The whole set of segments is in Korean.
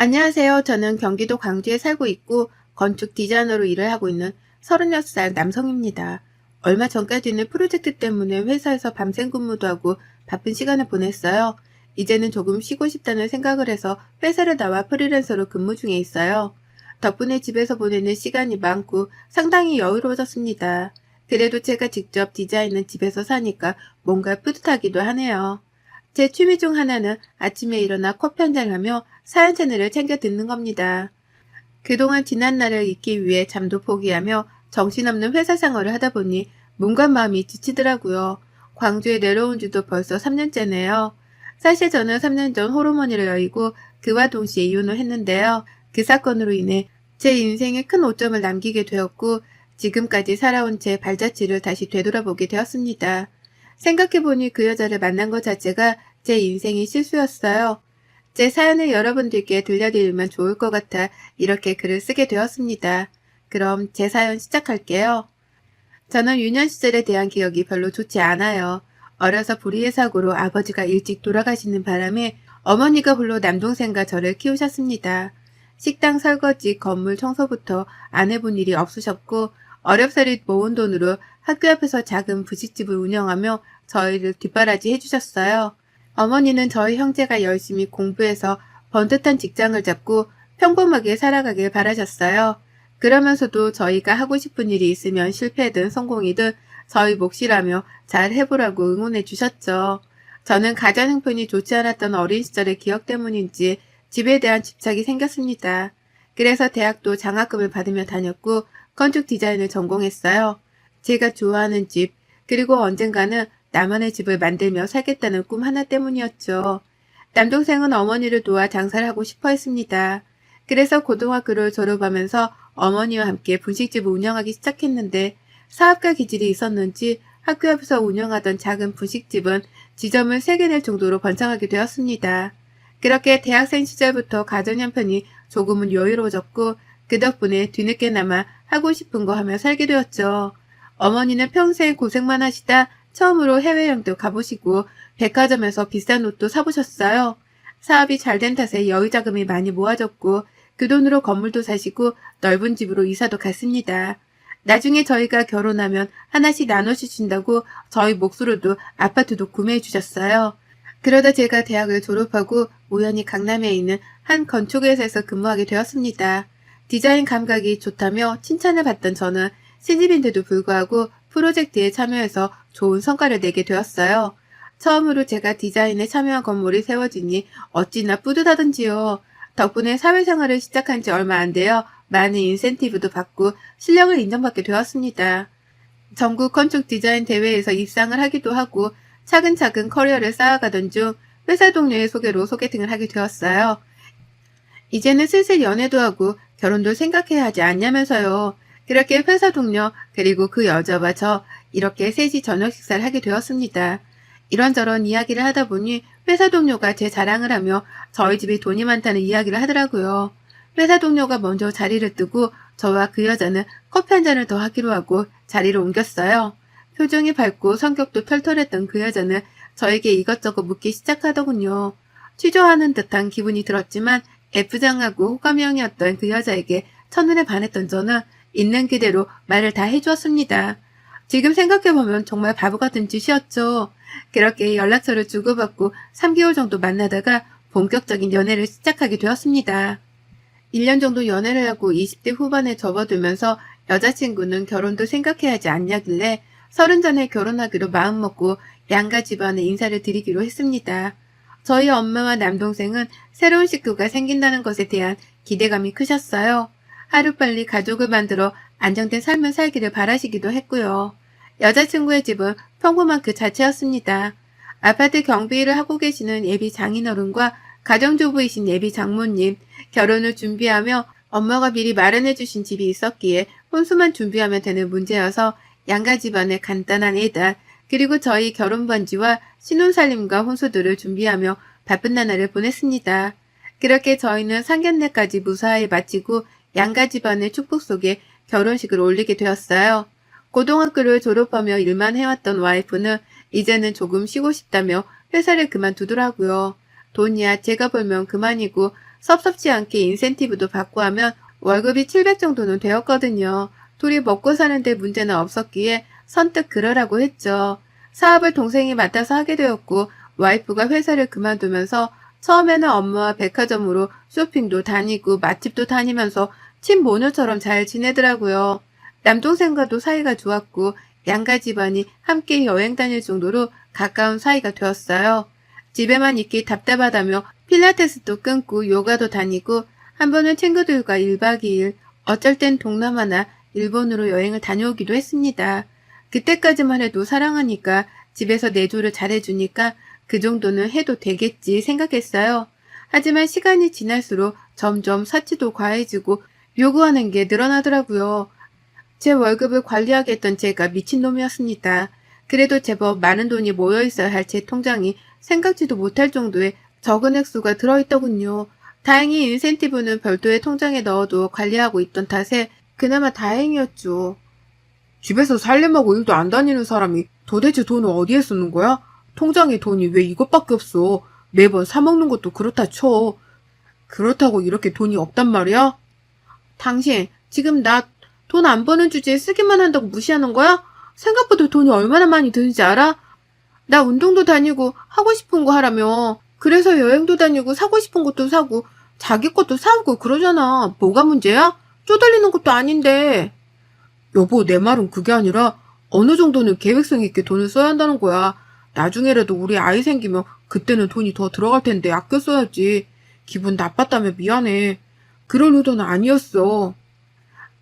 안녕하세요. 저는 경기도 광주에 살고 있고 건축 디자이너로 일을 하고 있는 36살 남성입니다. 얼마 전까지는 프로젝트 때문에 회사에서 밤샘 근무도 하고 바쁜 시간을 보냈어요. 이제는 조금 쉬고 싶다는 생각을 해서 회사를 나와 프리랜서로 근무 중에 있어요. 덕분에 집에서 보내는 시간이 많고 상당히 여유로워졌습니다. 그래도 제가 직접 디자인은 집에서 사니까 뭔가 뿌듯하기도 하네요. 제 취미 중 하나는 아침에 일어나 커피 한잔 하며 사연 채널을 챙겨 듣는 겁니다. 그동안 지난 날을 잊기 위해 잠도 포기하며 정신없는 회사 생활을 하다 보니 몸과 마음이 지치더라고요. 광주에 내려온 지도 벌써 3년째네요. 사실 저는 3년 전 호르몬이를 여의고 그와 동시에 이혼을 했는데요. 그 사건으로 인해 제 인생에 큰 오점을 남기게 되었고 지금까지 살아온 제 발자취를 다시 되돌아보게 되었습니다. 생각해보니 그 여자를 만난 것 자체가 제 인생의 실수였어요. 제 사연을 여러분들께 들려드리면 좋을 것 같아 이렇게 글을 쓰게 되었습니다. 그럼 제 사연 시작할게요. 저는 유년 시절에 대한 기억이 별로 좋지 않아요. 어려서 불의의 사고로 아버지가 일찍 돌아가시는 바람에 어머니가 홀로 남동생과 저를 키우셨습니다. 식당 설거지, 건물 청소부터 안 해본 일이 없으셨고 어렵사리 모은 돈으로 학교 앞에서 작은 부식집을 운영하며 저희를 뒷바라지 해주셨어요. 어머니는 저희 형제가 열심히 공부해서 번듯한 직장을 잡고 평범하게 살아가길 바라셨어요. 그러면서도 저희가 하고 싶은 일이 있으면 실패든 성공이든 저희 몫이라며 잘 해보라고 응원해 주셨죠. 저는 가정 형편이 좋지 않았던 어린 시절의 기억 때문인지 집에 대한 집착이 생겼습니다. 그래서 대학도 장학금을 받으며 다녔고 건축 디자인을 전공했어요. 제가 좋아하는 집, 그리고 언젠가는 나만의 집을 만들며 살겠다는 꿈 하나 때문이었죠. 남동생은 어머니를 도와 장사를 하고 싶어 했습니다. 그래서 고등학교를 졸업하면서 어머니와 함께 분식집을 운영하기 시작했는데 사업가 기질이 있었는지 학교 앞에서 운영하던 작은 분식집은 지점을 3개 낼 정도로 번창하게 되었습니다. 그렇게 대학생 시절부터 가정 형편이 조금은 여유로워졌고 그 덕분에 뒤늦게나마 하고 싶은 거 하며 살게 되었죠. 어머니는 평생 고생만 하시다 처음으로 해외여행도 가보시고 백화점에서 비싼 옷도 사보셨어요. 사업이 잘 된 탓에 여유자금이 많이 모아졌고 그 돈으로 건물도 사시고 넓은 집으로 이사도 갔습니다. 나중에 저희가 결혼하면 하나씩 나눠주신다고 저희 몫으로도 아파트도 구매해 주셨어요. 그러다 제가 대학을 졸업하고 우연히 강남에 있는 한 건축회사에서 근무하게 되었습니다. 디자인 감각이 좋다며 칭찬을 받던 저는 신입인데도 불구하고 프로젝트에 참여해서 좋은 성과를 내게 되었어요. 처음으로 제가 디자인에 참여한 건물이 세워지니 어찌나 뿌듯하던지요. 덕분에 사회생활을 시작한 지 얼마 안 되어 많은 인센티브도 받고 실력을 인정받게 되었습니다. 전국 건축 디자인 대회에서 입상을 하기도 하고 차근차근 커리어를 쌓아가던 중 회사 동료의 소개로 소개팅을 하게 되었어요. 이제는 슬슬 연애도 하고 결혼도 생각해야 하지 않냐면서요. 그렇게 회사 동료 그리고 그 여자와 저 이렇게 셋이 저녁 식사를 하게 되었습니다. 이런저런 이야기를 하다 보니 회사 동료가 제 자랑을 하며 저희 집에 돈이 많다는 이야기를 하더라고요. 회사 동료가 먼저 자리를 뜨고 저와 그 여자는 커피 한 잔을 더 하기로 하고 자리를 옮겼어요. 표정이 밝고 성격도 털털했던 그 여자는 저에게 이것저것 묻기 시작하더군요. 취조하는 듯한 기분이 들었지만 애프장하고 호감형이었던 그 여자에게 첫눈에 반했던 저는 있는 그대로 말을 다 해주었습니다. 지금 생각해보면 정말 바보 같은 짓이었죠. 그렇게 연락처를 주고받고 3개월 정도 만나다가 본격적인 연애를 시작하게 되었습니다. 1년 정도 연애를 하고 20대 후반에 접어들면서 여자친구는 결혼도 생각해야 하지 않냐길래 30 전에 결혼하기로 마음먹고 양가 집안에 인사를 드리기로 했습니다. 저희 엄마와 남동생은 새로운 식구가 생긴다는 것에 대한 기대감이 크셨어요. 하루빨리 가족을 만들어 안정된 삶을 살기를 바라시기도 했고요. 여자친구의 집은 평범한 그 자체였습니다. 아파트 경비 일을 하고 계시는 예비 장인어른과 가정주부이신 예비 장모님, 결혼을 준비하며 엄마가 미리 마련해 주신 집이 있었기에 혼수만 준비하면 되는 문제여서 양가 집안의 간단한 예단, 그리고 저희 결혼 반지와 신혼살림과 혼수들을 준비하며 바쁜 나날을 보냈습니다. 그렇게 저희는 상견례까지 무사히 마치고 양가 집안의 축복 속에 결혼식을 올리게 되었어요. 고등학교를 졸업하며 일만 해왔던 와이프는 이제는 조금 쉬고 싶다며 회사를 그만두더라고요. 돈이야 제가 벌면 그만이고 섭섭지 않게 인센티브도 받고 하면 월급이 700 정도는 되었거든요. 둘이 먹고 사는데 문제는 없었기에 선뜻 그러라고 했죠. 사업을 동생이 맡아서 하게 되었고 와이프가 회사를 그만두면서 처음에는 엄마와 백화점으로 쇼핑도 다니고 맛집도 다니면서 친모녀처럼 잘 지내더라고요. 남동생과도 사이가 좋았고 양가 집안이 함께 여행 다닐 정도로 가까운 사이가 되었어요. 집에만 있기 답답하다며 필라테스도 끊고 요가도 다니고 한 번은 친구들과 1박 2일, 어쩔 땐 동남아나 일본으로 여행을 다녀오기도 했습니다. 그때까지만 해도 사랑하니까 집에서 내조를 잘해주니까 그 정도는 해도 되겠지 생각했어요. 하지만 시간이 지날수록 점점 사치도 과해지고 요구하는 게 늘어나더라고요. 제 월급을 관리하겠던 제가 미친놈이었습니다. 그래도 제법 많은 돈이 모여있어야 할 제 통장이 생각지도 못할 정도의 적은 액수가 들어있더군요. 다행히 인센티브는 별도의 통장에 넣어도 관리하고 있던 탓에 그나마 다행이었죠. 집에서 살림하고 일도 안 다니는 사람이 도대체 돈을 어디에 쓰는 거야? 통장에 돈이 왜 이것밖에 없어? 매번 사먹는 것도 그렇다 쳐. 그렇다고 이렇게 돈이 없단 말이야? 당신, 지금 나 돈 안 버는 주제에 쓰기만 한다고 무시하는 거야? 생각보다 돈이 얼마나 많이 드는지 알아? 나 운동도 다니고 하고 싶은 거 하라며. 그래서 여행도 다니고 사고 싶은 것도 사고 자기 것도 사고 그러잖아. 뭐가 문제야? 쪼달리는 것도 아닌데. 여보, 내 말은 그게 아니라 어느 정도는 계획성 있게 돈을 써야 한다는 거야. 나중에라도 우리 아이 생기면 그때는 돈이 더 들어갈 텐데 아껴 써야지. 기분 나빴다며 미안해. 그런 의도는 아니었어.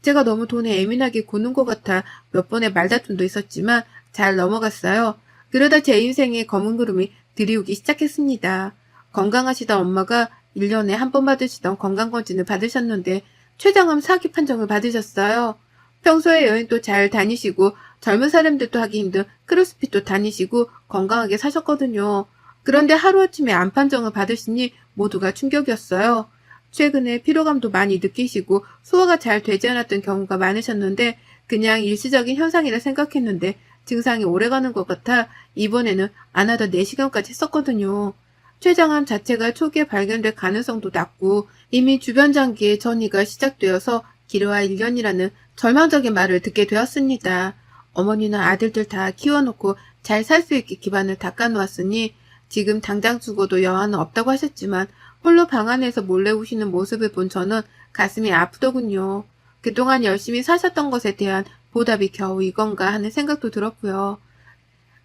제가 너무 돈에 예민하게 구는 것 같아 몇 번의 말다툼도 있었지만 잘 넘어갔어요. 그러다 제 인생에 검은 구름이 들이오기 시작했습니다. 건강하시던 엄마가 1년에 한 번 받으시던 건강검진을 받으셨는데 췌장암 사기 판정을 받으셨어요. 평소에 여행도 잘 다니시고 젊은 사람들도 하기 힘든 크로스핏도 다니시고 건강하게 사셨거든요. 그런데 하루아침에 암 판정을 받으시니 모두가 충격이었어요. 최근에 피로감도 많이 느끼시고 소화가 잘 되지 않았던 경우가 많으셨는데 그냥 일시적인 현상이라 생각했는데 증상이 오래가는 것 같아 이번에는 안 하던 4시간까지 했었거든요. 췌장암 자체가 초기에 발견될 가능성도 낮고 이미 주변 장기에 전이가 시작되어서 길어야 1년이라는 절망적인 말을 듣게 되었습니다. 어머니는 아들들 다 키워놓고 잘 살 수 있게 기반을 닦아놓았으니 지금 당장 죽어도 여한은 없다고 하셨지만 홀로 방 안에서 몰래 우시는 모습을 본 저는 가슴이 아프더군요. 그동안 열심히 사셨던 것에 대한 보답이 겨우 이건가 하는 생각도 들었고요.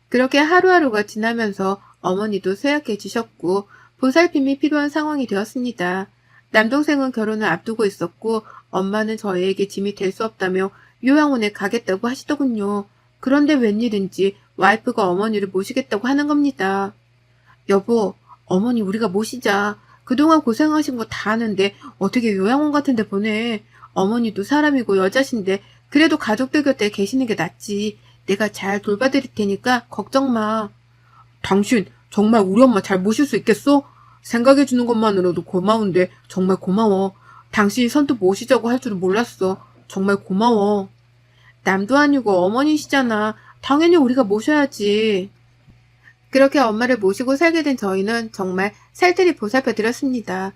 그렇게 하루하루가 지나면서 어머니도 쇠약해지셨고 보살핌이 필요한 상황이 되었습니다. 남동생은 결혼을 앞두고 있었고 엄마는 저희에게 짐이 될 수 없다며 요양원에 가겠다고 하시더군요. 그런데 웬일인지 와이프가 어머니를 모시겠다고 하는 겁니다. 여보, 어머니 우리가 모시자. 그동안 고생하신 거 다 아는데 어떻게 요양원 같은 데 보내. 어머니도 사람이고 여자신데 그래도 가족들 곁에 계시는 게 낫지. 내가 잘 돌봐드릴 테니까 걱정 마. 당신 정말 우리 엄마 잘 모실 수 있겠어? 생각해주는 것만으로도 고마운데 정말 고마워. 당신이 선뜻 모시자고 할 줄은 몰랐어. 정말 고마워. 남도 아니고 어머니시잖아. 당연히 우리가 모셔야지. 그렇게 엄마를 모시고 살게 된 저희는 정말 살뜰히 보살펴드렸습니다.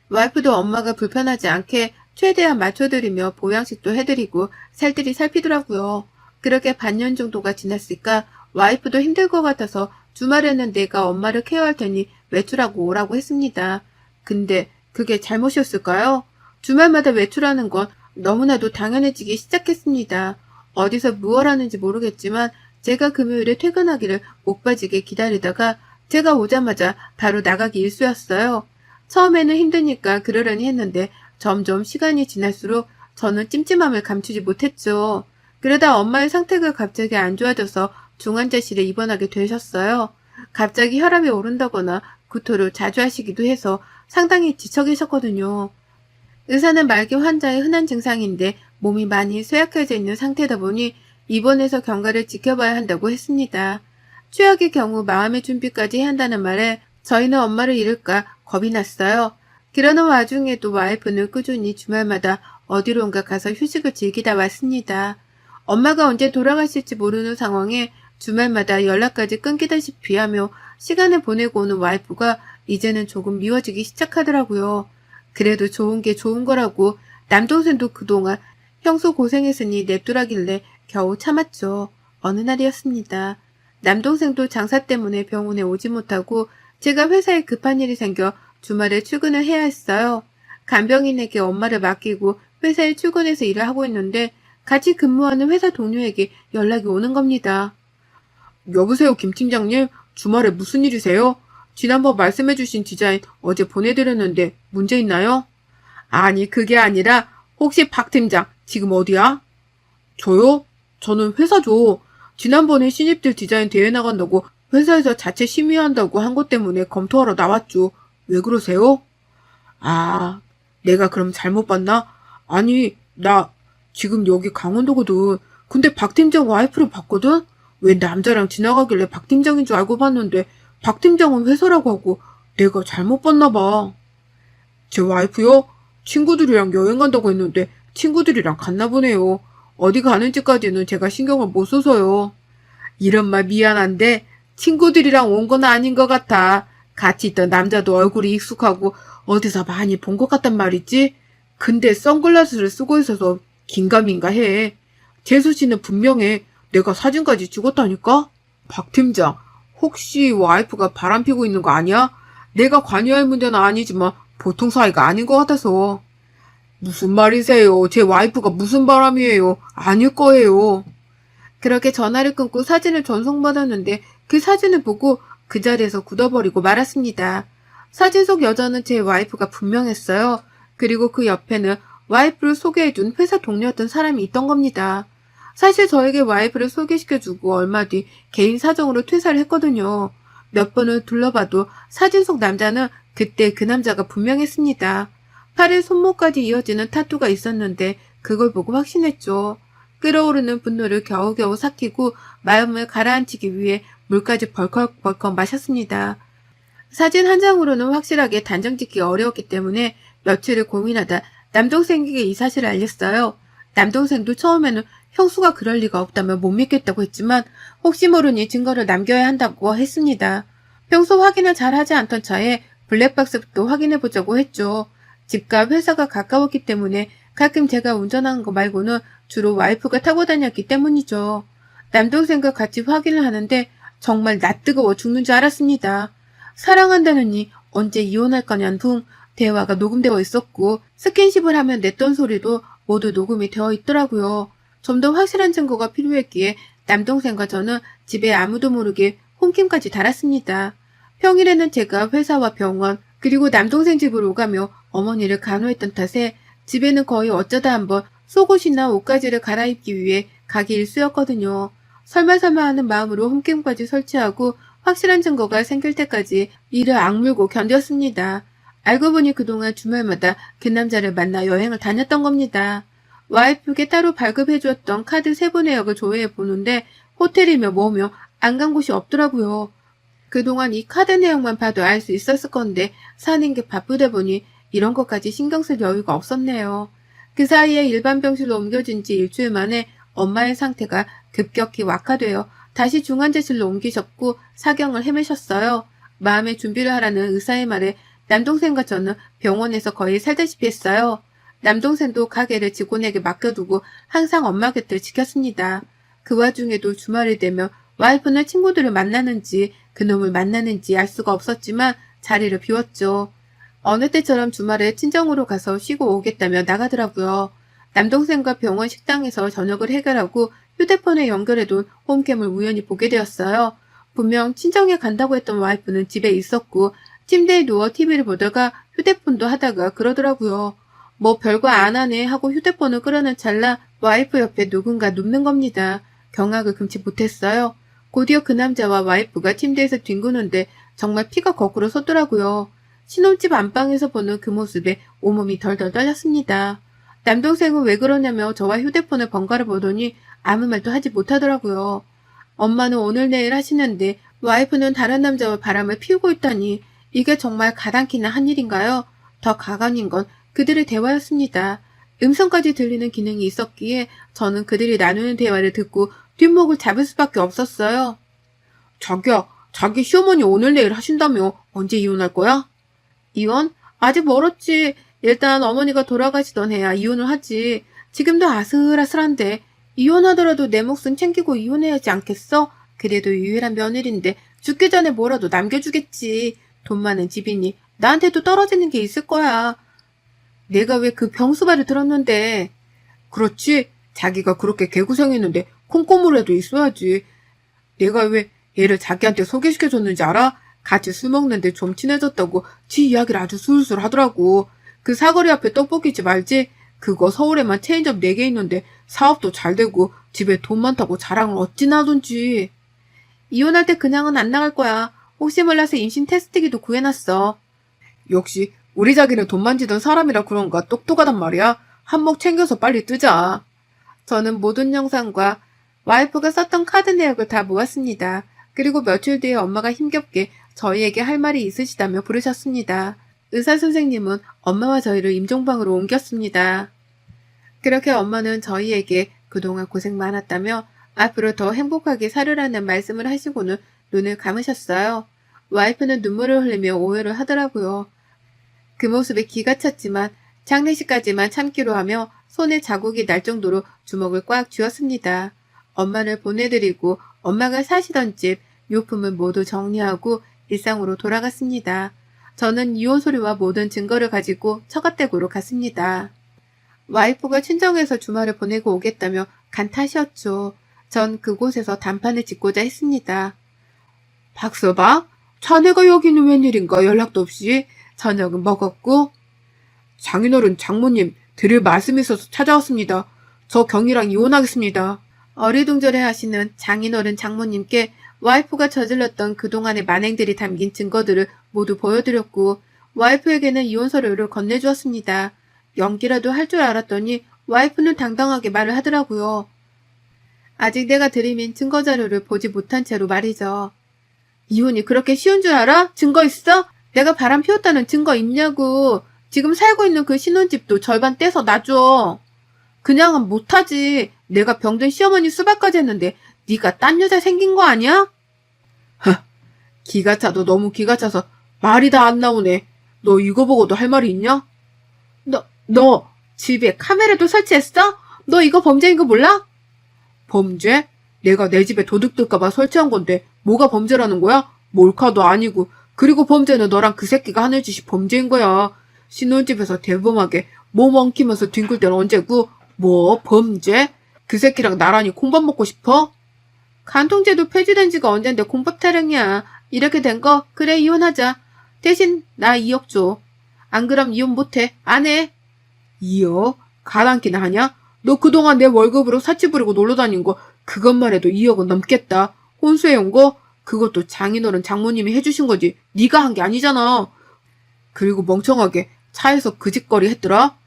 와이프도 엄마가 불편하지 않게 최대한 맞춰드리며 보양식도 해드리고 살뜰히 살피더라고요. 그렇게 반년 정도가 지났을까 와이프도 힘들 것 같아서 주말에는 내가 엄마를 케어할 테니 외출하고 오라고 했습니다. 근데 그게 잘못이었을까요? 주말마다 외출하는 건 너무나도 당연해지기 시작했습니다. 어디서 무얼 하는지 모르겠지만 제가 금요일에 퇴근하기를 목 빠지게 기다리다가 제가 오자마자 바로 나가기 일쑤였어요. 처음에는 힘드니까 그러려니 했는데 점점 시간이 지날수록 저는 찜찜함을 감추지 못했죠. 그러다 엄마의 상태가 갑자기 안 좋아져서 중환자실에 입원하게 되셨어요. 갑자기 혈압이 오른다거나 구토를 자주 하시기도 해서 상당히 지쳐 계셨거든요. 의사는 말기 환자의 흔한 증상인데 몸이 많이 쇠약해져 있는 상태다 보니 입원해서 경과를 지켜봐야 한다고 했습니다. 최악의 경우 마음의 준비까지 해야 한다는 말에 저희는 엄마를 잃을까 겁이 났어요. 그러는 와중에도 와이프는 꾸준히 주말마다 어디론가 가서 휴식을 즐기다 왔습니다. 엄마가 언제 돌아가실지 모르는 상황에 주말마다 연락까지 끊기다시피 하며 시간을 보내고 오는 와이프가 이제는 조금 미워지기 시작하더라고요. 그래도 좋은 게 좋은 거라고 남동생도 그동안 형수 고생했으니 냅두라길래 겨우 참았죠. 어느 날이었습니다. 남동생도 장사 때문에 병원에 오지 못하고 제가 회사에 급한 일이 생겨 주말에 출근을 해야 했어요. 간병인에게 엄마를 맡기고 회사에 출근해서 일을 하고 있는데 같이 근무하는 회사 동료에게 연락이 오는 겁니다. 여보세요, 김 팀장님. 주말에 무슨 일이세요? 지난번 말씀해주신 디자인 어제 보내드렸는데 문제 있나요? 아니, 그게 아니라 혹시 박 팀장 지금 어디야? 저요? 저는 회사죠. 지난번에 신입들 디자인 대회 나간다고 회사에서 자체 심의한다고 한 것 때문에 검토하러 나왔죠. 왜 그러세요? 아, 내가 그럼 잘못 봤나? 아니, 나 지금 여기 강원도거든. 근데 박 팀장 와이프를 봤거든? 왜 남자랑 지나가길래 박 팀장인 줄 알고 봤는데 박 팀장은 회사라고 하고 내가 잘못 봤나 봐. 제 와이프요? 친구들이랑 여행 간다고 했는데 친구들이랑 갔나 보네요. 어디 가는지까지는 제가 신경을 못 써서요. 이런 말 미안한데 친구들이랑 온 건 아닌 것 같아. 같이 있던 남자도 얼굴이 익숙하고 어디서 많이 본 것 같단 말이지. 근데 선글라스를 쓰고 있어서 긴가민가 해. 재수 씨는 분명해. 내가 사진까지 찍었다니까? 박 팀장, 혹시 와이프가 바람피고 있는 거 아니야? 내가 관여할 문제는 아니지만 보통 사이가 아닌 것 같아서. 무슨 말이세요? 제 와이프가 무슨 바람이에요? 아닐 거예요. 그렇게 전화를 끊고 사진을 전송받았는데 그 사진을 보고 그 자리에서 굳어버리고 말았습니다. 사진 속 여자는 제 와이프가 분명했어요. 그리고 그 옆에는 와이프를 소개해준 회사 동료였던 사람이 있던 겁니다. 사실 저에게 와이프를 소개시켜주고 얼마 뒤 개인 사정으로 퇴사를 했거든요. 몇 번을 둘러봐도 사진 속 남자는 그때 그 남자가 분명했습니다. 팔에 손목까지 이어지는 타투가 있었는데 그걸 보고 확신했죠. 끓어오르는 분노를 겨우겨우 삭히고 마음을 가라앉히기 위해 물까지 벌컥벌컥 마셨습니다. 사진 한 장으로는 확실하게 단정짓기 어려웠기 때문에 며칠을 고민하다 남동생에게 이 사실을 알렸어요. 남동생도 처음에는 형수가 그럴 리가 없다며 못 믿겠다고 했지만 혹시 모르니 증거를 남겨야 한다고 했습니다. 평소 확인을 잘 하지 않던 차에 블랙박스부터 확인해보자고 했죠. 집과 회사가 가까웠기 때문에 가끔 제가 운전하는 거 말고는 주로 와이프가 타고 다녔기 때문이죠. 남동생과 같이 확인을 하는데 정말 낯뜨거워 죽는 줄 알았습니다. 사랑한다느니 언제 이혼할 거냐는 둥 대화가 녹음되어 있었고 스킨십을 하면 냈던 소리도 모두 녹음이 되어 있더라고요. 좀 더 확실한 증거가 필요했기에 남동생과 저는 집에 아무도 모르게 홈캠까지 달았습니다. 평일에는 제가 회사와 병원 그리고 남동생 집으로 가며 어머니를 간호했던 탓에 집에는 거의 어쩌다 한번 속옷이나 옷가지를 갈아입기 위해 가기 일쑤였거든요. 설마 하는 마음으로 홈캠까지 설치하고 확실한 증거가 생길 때까지 이를 악물고 견뎠습니다. 알고 보니 그동안 주말마다 그 남자를 만나 여행을 다녔던 겁니다. 와이프에게 따로 발급해주었던 카드 3번 내역을 조회해보는데 호텔이며 뭐며 안 간 곳이 없더라고요. 그동안 이 카드 내용만 봐도 알 수 있었을 건데 사는 게 바쁘다 보니 이런 것까지 신경 쓸 여유가 없었네요. 그 사이에 일반 병실로 옮겨진 지 일주일 만에 엄마의 상태가 급격히 악화되어 다시 중환자실로 옮기셨고 사경을 헤매셨어요. 마음의 준비를 하라는 의사의 말에 남동생과 저는 병원에서 거의 살다시피 했어요. 남동생도 가게를 직원에게 맡겨두고 항상 엄마 곁을 지켰습니다. 그 와중에도 주말이 되면 와이프는 친구들을 만나는지 그놈을 만나는지 알 수가 없었지만 자리를 비웠죠. 어느 때처럼 주말에 친정으로 가서 쉬고 오겠다며 나가더라고요. 남동생과 병원 식당에서 저녁을 해결하고 휴대폰에 연결해둔 홈캠을 우연히 보게 되었어요. 분명 친정에 간다고 했던 와이프는 집에 있었고 침대에 누워 TV를 보다가 휴대폰도 하다가 그러더라고요. 뭐 별거 안 하네 하고 휴대폰을 끄려는 찰나 와이프 옆에 누군가 눕는 겁니다. 경악을 금치 못했어요. 곧이어 그 남자와 와이프가 침대에서 뒹구는데 정말 피가 거꾸로 솟더라고요. 신혼집 안방에서 보는 그 모습에 온몸이 덜덜 떨렸습니다. 남동생은 왜 그러냐며 저와 휴대폰을 번갈아 보더니 아무 말도 하지 못하더라고요. 엄마는 오늘 내일 하시는데 와이프는 다른 남자와 바람을 피우고 있다니 이게 정말 가당키나 한 일인가요? 더 가관인 건 그들의 대화였습니다. 음성까지 들리는 기능이 있었기에 저는 그들이 나누는 대화를 듣고 뒷목을 잡을 수밖에 없었어요. 자기야, 자기 시어머니 오늘 내일 하신다며 언제 이혼할 거야? 이혼? 아직 멀었지. 일단 어머니가 돌아가시던 해야 이혼을 하지. 지금도 아슬아슬한데 이혼하더라도 내 몫은 챙기고 이혼해야지 않겠어? 그래도 유일한 며느리인데 죽기 전에 뭐라도 남겨주겠지. 돈 많은 집이니 나한테도 떨어지는 게 있을 거야. 내가 왜 그 병수발을 들었는데. 그렇지. 자기가 그렇게 개고생했는데 콩고물에도 있어야지. 내가 왜 얘를 자기한테 소개시켜줬는지 알아? 같이 술 먹는데 좀 친해졌다고 지 이야기를 아주 술술 하더라고. 그 사거리 앞에 떡볶이집 알지? 그거 서울에만 체인점 4개 있는데 사업도 잘 되고 집에 돈 많다고 자랑을 어찌나 하던지. 이혼할 때 그냥은 안 나갈 거야. 혹시 몰라서 임신 테스트기도 구해놨어. 역시 우리 자기는 돈 만지던 사람이라 그런가 똑똑하단 말이야. 한몫 챙겨서 빨리 뜨자. 저는 모든 영상과 와이프가 썼던 카드 내역을 다 모았습니다. 그리고 며칠 뒤에 엄마가 힘겹게 저희에게 할 말이 있으시다며 부르셨습니다. 의사 선생님은 엄마와 저희를 임종방으로 옮겼습니다. 그렇게 엄마는 저희에게 그동안 고생 많았다며 앞으로 더 행복하게 살으라는 말씀을 하시고는 눈을 감으셨어요. 와이프는 눈물을 흘리며 오해를 하더라고요. 그 모습에 기가 찼지만 장례식까지만 참기로 하며 손에 자국이 날 정도로 주먹을 꽉 쥐었습니다. 엄마를 보내드리고 엄마가 사시던 집 요품을 모두 정리하고 일상으로 돌아갔습니다. 저는 이혼 소리와 모든 증거를 가지고 처갓댁으로 갔습니다. 와이프가 친정에서 주말을 보내고 오겠다며 간 탓이었죠. 전 그곳에서 단판을 짓고자 했습니다. 박서방? 자네가 여기는 웬일인가 연락도 없이. 저녁은 먹었고. 장인어른 장모님 드릴 말씀이 있어서 찾아왔습니다. 저 경이랑 이혼하겠습니다. 어리둥절해 하시는 장인어른 장모님께 와이프가 저질렀던 그동안의 만행들이 담긴 증거들을 모두 보여드렸고 와이프에게는 이혼 서류를 건네주었습니다. 연기라도 할 줄 알았더니 와이프는 당당하게 말을 하더라고요. 아직 내가 들이민 증거자료를 보지 못한 채로 말이죠. 이혼이 그렇게 쉬운 줄 알아? 증거 있어? 내가 바람 피웠다는 증거 있냐고. 지금 살고 있는 그 신혼집도 절반 떼서 놔줘. 그냥은 못하지. 내가 병든 시어머니 수발까지 했는데 네가 딴 여자 생긴 거 아니야? 기가 차도 너무 기가 차서 말이 다 안 나오네. 너 이거 보고도 할 말이 있냐? 너 집에 카메라도 설치했어? 너 이거 범죄인 거 몰라? 범죄? 내가 내 집에 도둑 들까봐 설치한 건데 뭐가 범죄라는 거야? 몰카도 아니고. 그리고 범죄는 너랑 그 새끼가 하는 짓이 범죄인 거야. 신혼집에서 대범하게 몸 엉키면서 뒹굴 때는 언제고? 뭐 범죄? 그 새끼랑 나란히 콩밥 먹고 싶어? 간통죄도 폐지된 지가 언젠데 콩밥 타령이야. 이렇게 된 거 그래 이혼하자. 대신 나 2억 줘. 안 그럼 이혼 못해. 안 해. 2억? 가당키나 하냐? 너 그동안 내 월급으로 사치 부리고 놀러다닌 거 그것만 해도 2억은 넘겠다. 혼수해온 거? 그것도 장인어른 장모님이 해주신 거지. 네가 한 게 아니잖아. 그리고 멍청하게 차에서 그 짓거리 했더라?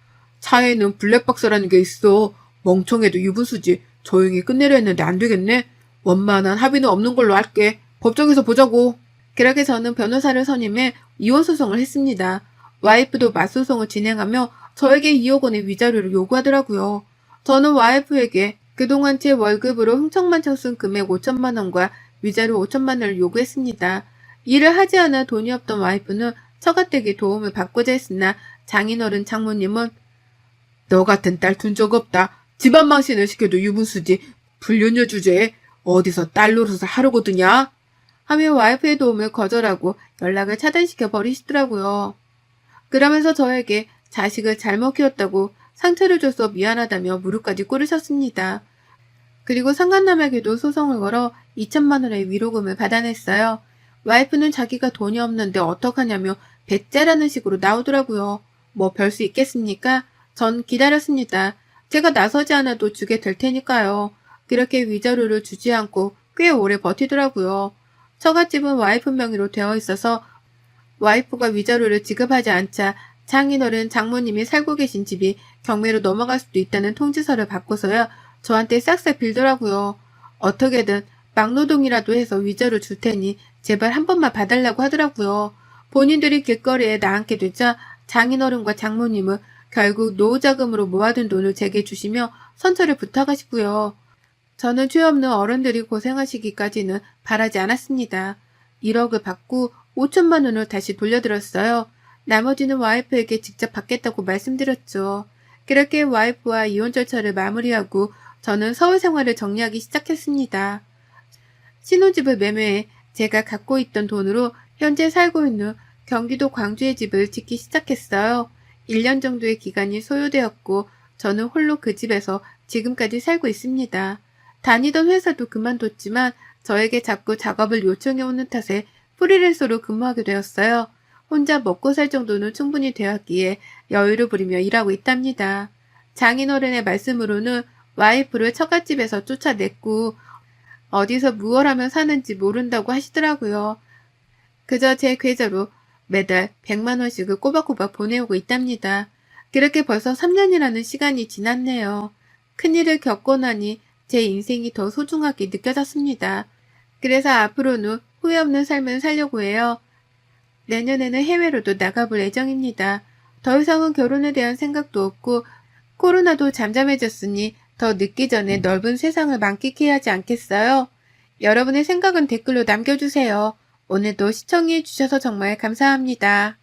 차에는 블랙박스라는 게 있어. 멍청해도 유분수지. 조용히 끝내려 했는데 안 되겠네. 원만한 합의는 없는 걸로 할게. 법정에서 보자고. 그렇게 저는 변호사를 선임해 이혼소송을 했습니다. 와이프도 맞소송을 진행하며 저에게 2억 원의 위자료를 요구하더라고요. 저는 와이프에게 그동안 제 월급으로 흥청만청 쓴 금액 5천만 원과 위자료 5천만 원을 요구했습니다. 일을 하지 않아 돈이 없던 와이프는 처가댁의 도움을 받고자 했으나 장인어른 장모님은 너 같은 딸 둔 적 없다. 집안 망신을 시켜도 유분수지. 불륜녀 주제에 어디서 딸 노릇을 하려고 드냐? 하며 와이프의 도움을 거절하고 연락을 차단시켜 버리시더라고요. 그러면서 저에게 자식을 잘못 키웠다고 상처를 줘서 미안하다며 무릎까지 꿇으셨습니다. 그리고 상간남에게도 소송을 걸어 2천만 원의 위로금을 받아냈어요. 와이프는 자기가 돈이 없는데 어떡하냐며 배째라는 식으로 나오더라고요. 뭐 별 수 있겠습니까? 전 기다렸습니다. 제가 나서지 않아도 주게 될 테니까요. 그렇게 위자료를 주지 않고 꽤 오래 버티더라고요. 처갓집은 와이프 명의로 되어 있어서 와이프가 위자료를 지급하지 않자 장인어른 장모님이 살고 계신 집이 경매로 넘어갈 수도 있다는 통지서를 받고서야 저한테 싹싹 빌더라고요. 어떻게든 막노동이라도 해서 위자료 줄 테니 제발 한 번만 봐달라고 하더라고요. 본인들이 길거리에 나앉게 되자 장인어른과 장모님은 결국 노후자금으로 모아둔 돈을 제게 주시며 선처를 부탁하시고요. 저는 죄 없는 어른들이 고생하시기까지는 바라지 않았습니다. 1억을 받고 5천만 원을 다시 돌려드렸어요. 나머지는 와이프에게 직접 받겠다고 말씀드렸죠. 그렇게 와이프와 이혼 절차를 마무리하고 저는 서울 생활을 정리하기 시작했습니다. 신혼집을 매매해 제가 갖고 있던 돈으로 현재 살고 있는 경기도 광주의 집을 짓기 시작했어요. 1년 정도의 기간이 소요되었고 저는 홀로 그 집에서 지금까지 살고 있습니다. 다니던 회사도 그만뒀지만 저에게 자꾸 작업을 요청해 오는 탓에 프리랜서로 근무하게 되었어요. 혼자 먹고 살 정도는 충분히 되었기에 여유를 부리며 일하고 있답니다. 장인어른의 말씀으로는 와이프를 처갓집에서 쫓아냈고 어디서 무얼 하면 사는지 모른다고 하시더라고요. 그저 제 계좌로 매달 100만 원씩을 꼬박꼬박 보내오고 있답니다. 그렇게 벌써 3년이라는 시간이 지났네요. 큰일을 겪고 나니 제 인생이 더 소중하게 느껴졌습니다. 그래서 앞으로는 후회 없는 삶을 살려고 해요. 내년에는 해외로도 나가볼 예정입니다. 더 이상은 결혼에 대한 생각도 없고 코로나도 잠잠해졌으니 더 늦기 전에 넓은 세상을 만끽해야 하지 않겠어요? 여러분의 생각은 댓글로 남겨주세요. 오늘도 시청해주셔서 정말 감사합니다.